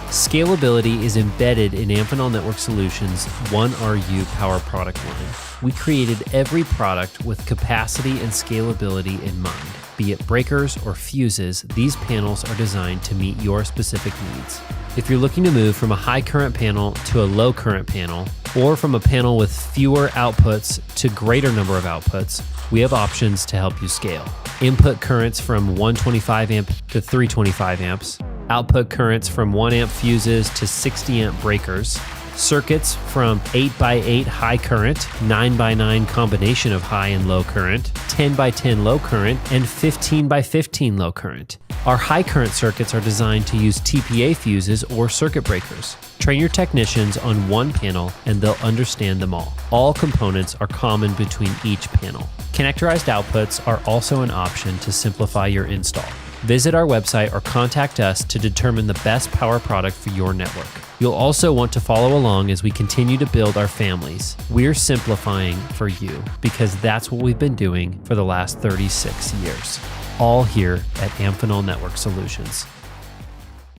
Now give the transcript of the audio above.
Scalability is embedded in Amphenol Network Solutions' 1RU power product line. We created every product with capacity and scalability in mind. Be it breakers or fuses, these panels are designed to meet your specific needs. If you're looking to move from a high current panel to a low current panel, or from a panel with fewer outputs to greater number of outputs, we have options to help you scale. Input currents from 125 amp to 325 amps, output currents from 1 amp fuses to 60 amp breakers, circuits from 8x8 high current, 9x9 combination of high and low current, 10x10 low current, and 15x15 low current. Our high current circuits are designed to use TPA fuses or circuit breakers. Train your technicians on one panel and they'll understand them all. All components are common between each panel. Connectorized outputs are also an option to simplify your install. Visit our website or contact us to determine the best power product for your network. You'll also want to follow along as we continue to build our families. We're simplifying for you because that's what we've been doing for the last 36 years. All here at Amphenol Network Solutions.